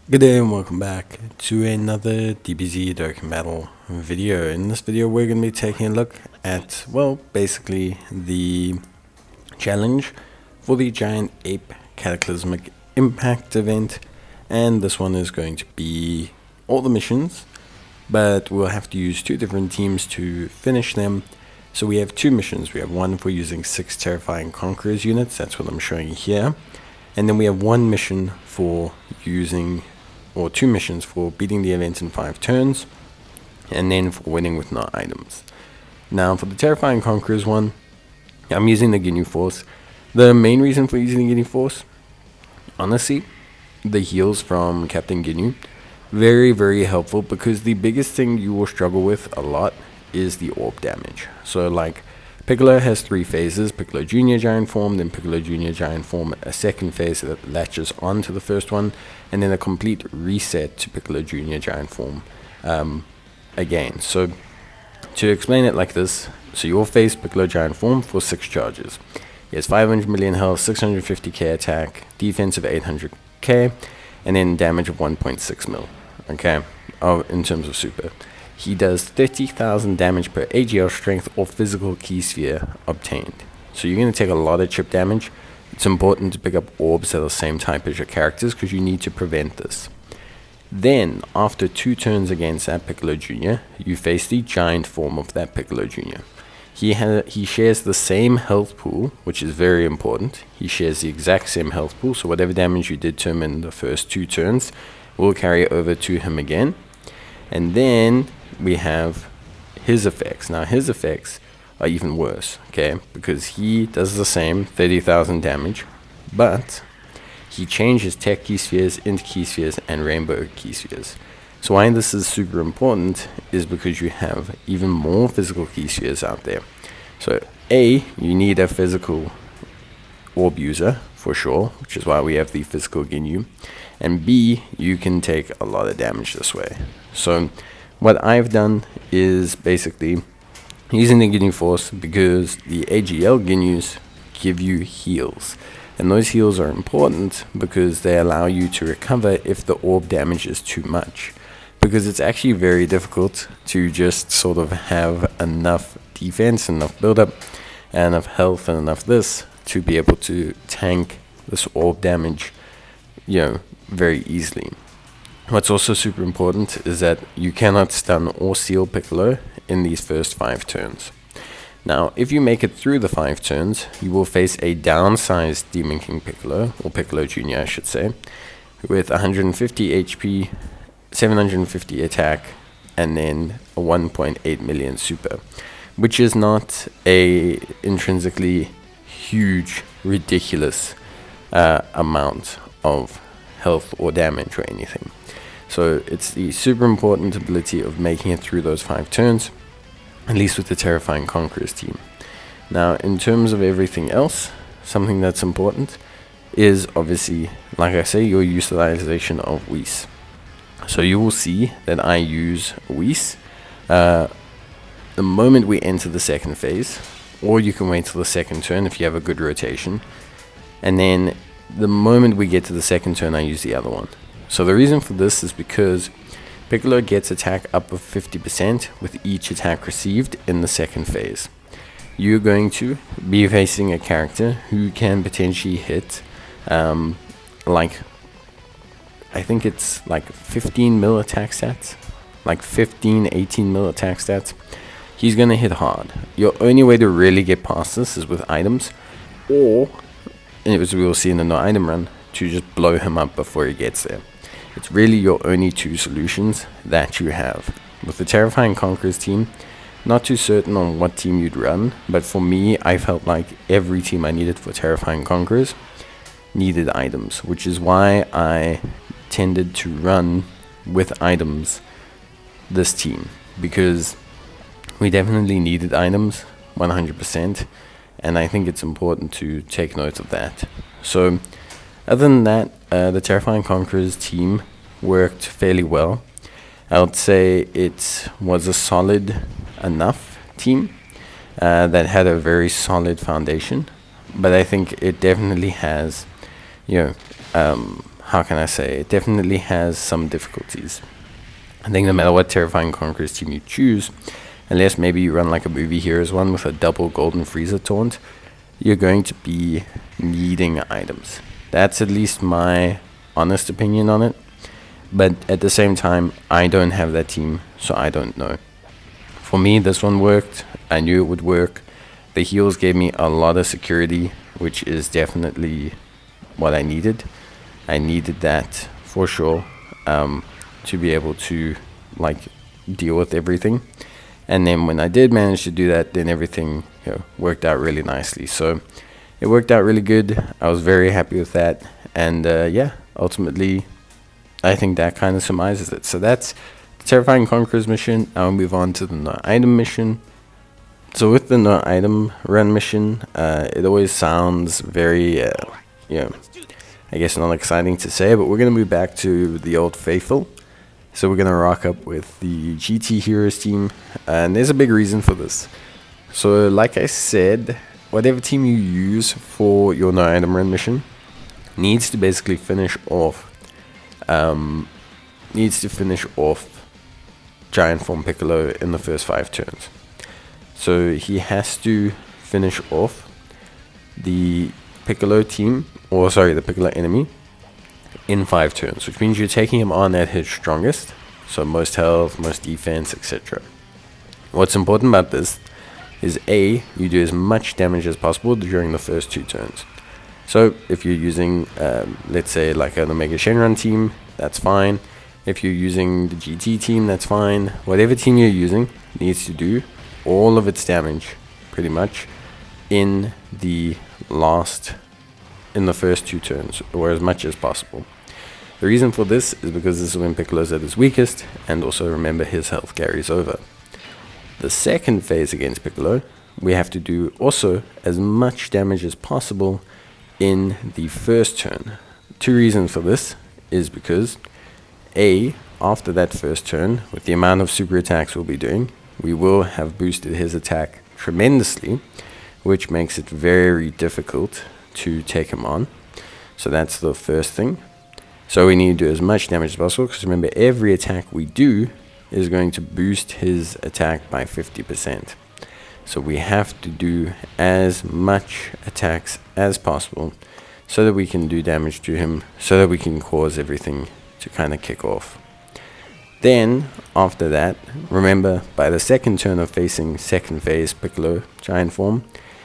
Good day and welcome back to another DBZ Dokkan Battle video. In this video we're going to be taking a look at, well, basically the challenge for the Giant Ape Cataclysmic Impact event, and this one is going to be all the missions, but we'll have to use two different teams to finish them. So we have two missions. We have one for using 6 terrifying Conquerors units, that's what I'm showing here, and then we have one mission for using, or two missions for beating the event in 5 turns, and then for winning with no items. Now for the Terrifying Conquerors one, I'm using the Ginyu Force. The main reason for using the Ginyu Force, honestly, the heals from Captain Ginyu, very helpful, because the biggest thing you will struggle with a lot is the orb damage. So like Piccolo has 3 phases: Piccolo Jr. Giant Form, then Piccolo Jr. Giant Form, a second phase that latches on to the first one, and then a complete reset to Piccolo Jr. Giant Form again. So to explain it like this, so you'll face Piccolo Giant Form for 6 charges. He has 500 million health, 650k attack, defense of 800k, and then damage of 1.6 mil, okay, in terms of super. He does 30,000 damage per AGL strength or physical key sphere obtained. So you're going to take a lot of chip damage. It's important to pick up orbs that are the same type as your characters, because you need to prevent this. Then, after 2 turns against that Piccolo Jr., you face the giant form of that Piccolo Jr. He shares the same health pool, which is very important. He shares the exact same health pool, so whatever damage you did to him in the first 2 turns will carry over to him again. And then we have his effects. Now his effects are even worse, okay, because he does the same 30,000 damage, but he changes tech key spheres into key spheres and rainbow key spheres. So why this is super important is because you have even more physical key spheres out there. So A, you need a physical orb user for sure, which is why we have the physical Ginyu, and B, you can take a lot of damage this way. So what I've done is basically using the Ginyu Force, because the AGL Ginyus give you heals, and those heals are important because they allow you to recover if the orb damage is too much, because it's actually very difficult to just sort of have enough defense, enough build-up, and enough health, and enough this to be able to tank this orb damage, very easily. What's also super important is that you cannot stun or seal Piccolo in these first 5 turns. Now, if you make it through the 5 turns, you will face a downsized Demon King Piccolo, or Piccolo Jr. I should say, with 150 HP, 750 attack, and then a 1.8 million super, which is not a intrinsically huge, ridiculous amount of health or damage or anything. So it's the super important ability of making it through those 5 turns, at least with the Terrifying Conquerors team. Now, in terms of everything else, something that's important is obviously, like I say, your utilization of Whis. So you will see that I use Whis the moment we enter the second phase, or you can wait till the second turn if you have a good rotation, and then the moment we get to the second turn I use the other one. So the reason for this is because Piccolo gets attack up of 50% with each attack received in the second phase. You're going to be facing a character who can potentially hit like, I think it's like 15 mil attack stats, like 18 mil attack stats. He's going to hit hard. Your only way to really get past this is with items, or, as we will see in the no item run, to just blow him up before he gets there. It's really your only 2 solutions that you have. With the Terrifying Conquerors team, not too certain on what team you'd run, but for me, I felt like every team I needed for Terrifying Conquerors needed items, which is why I tended to run with items this team, because we definitely needed items 100%, and I think it's important to take note of that. So other than that, the Terrifying Conquerors team worked fairly well. I would say it was a solid enough team that had a very solid foundation, but I think it definitely has how can I say, it definitely has some difficulties. I think no matter what Terrifying Conquerors team you choose, unless maybe you run like a movie heroes one with a double golden freezer taunt, you're going to be needing items. That's at least my honest opinion on it. But at the same time, I don't have that team, so I don't know. For me, this one worked. I knew it would work. The heals gave me a lot of security, which is definitely what I needed. I needed that for sure, to be able to like deal with everything. And then when I did manage to do that, then everything, you know, worked out really nicely. So it worked out really good. I was very happy with that. And yeah, ultimately, I think that kind of surmises it. So that's the Terrifying Conquerors mission. I'll move on to the no item mission. So with the no item run mission, it always sounds very, you know, I guess not exciting to say, but we're going to move back to the old faithful. So we're going to rock up with the GT Heroes team, and there's a big reason for this. So like I said, whatever team you use for your no item run mission needs to basically finish off Giant Form Piccolo in the first 5 turns. So he has to finish off the Piccolo team, or sorry, the Piccolo enemy in 5 turns, which means you're taking him on at his strongest, so most health, most defense, etc. What's important about this is A, you do as much damage as possible during the first 2 turns. So if you're using, let's say like an Omega Shenron team, that's fine. If you're using the GT team, that's fine. Whatever team you're using needs to do all of its damage, pretty much, in the first 2 turns, or as much as possible. The reason for this is because this is when Piccolo's at his weakest, and also remember his health carries over. The second phase against Piccolo, we have to do also as much damage as possible in the first turn. 2 reasons for this is because A, after that first turn, with the amount of super attacks we'll be doing, we will have boosted his attack tremendously, which makes it very difficult to take him on. So that's the first thing. So we need to do as much damage as possible, because remember, every attack we do is going to boost his attack by 50%. So we have to do as much attacks as possible so that we can do damage to him, so that we can cause everything to kind of kick off. Then, after that, remember, by the second turn of facing second phase Piccolo Giant Form,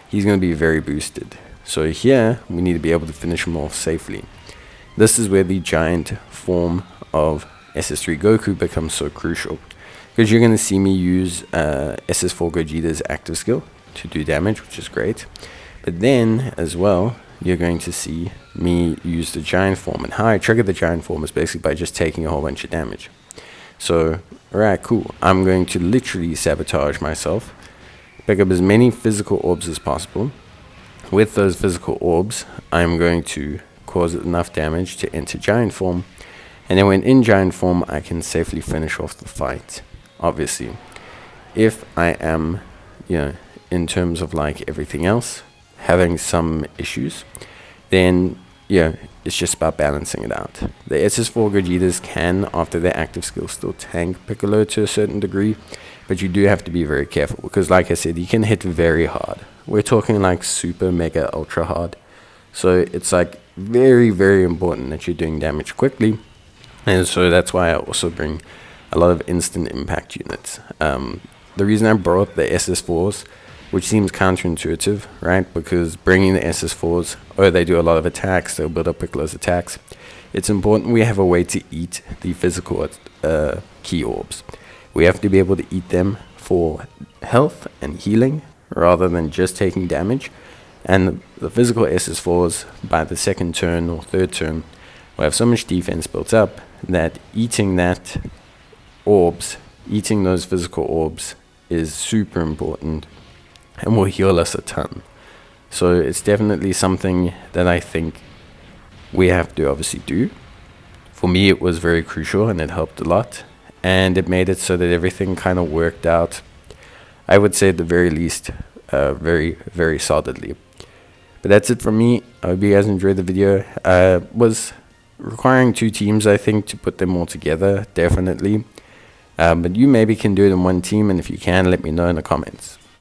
he's going to be very boosted. So here, we need to be able to finish him off safely. This is where the Giant Form of SS3 Goku becomes so crucial, because you're going to see me use SS4 Gogeta's active skill to do damage, which is great. But then, as well, you're going to see me use the Giant Form. And how I trigger the Giant Form is basically by just taking a whole bunch of damage. So, alright, cool. I'm going to literally sabotage myself, pick up as many physical orbs as possible. With those physical orbs, I'm going to cause enough damage to enter Giant Form. And then when in Giant Form, I can safely finish off the fight. Obviously, if I am, you know, in terms of like everything else, having some issues, then yeah, it's just about balancing it out. The SS4 Gogetas can, after their active skill, still tank Piccolo to a certain degree, but you do have to be very careful, because like I said, he can hit very hard. We're talking like super mega ultra hard. So it's like very, very important that you're doing damage quickly. And so that's why I also bring a lot of instant impact units. The reason I brought the SS4s, which seems counterintuitive, right? Because bringing the SS4s, they do a lot of attacks, they'll build up Piccolo's attacks. It's important we have a way to eat the physical key orbs. We have to be able to eat them for health and healing, rather than just taking damage. And the physical SS4s, by the second turn or third turn, will have so much defense built up that eating those physical orbs is super important and will heal us a ton. So it's definitely something that I think we have to obviously do. For me, it was very crucial and it helped a lot. And it made it so that everything kind of worked out, I would say at the very least, very, very solidly. But that's it from me. I hope you guys enjoyed the video. It was requiring 2 teams, I think, to put them all together, definitely. But you maybe can do it in 1 team, and if you can, let me know in the comments.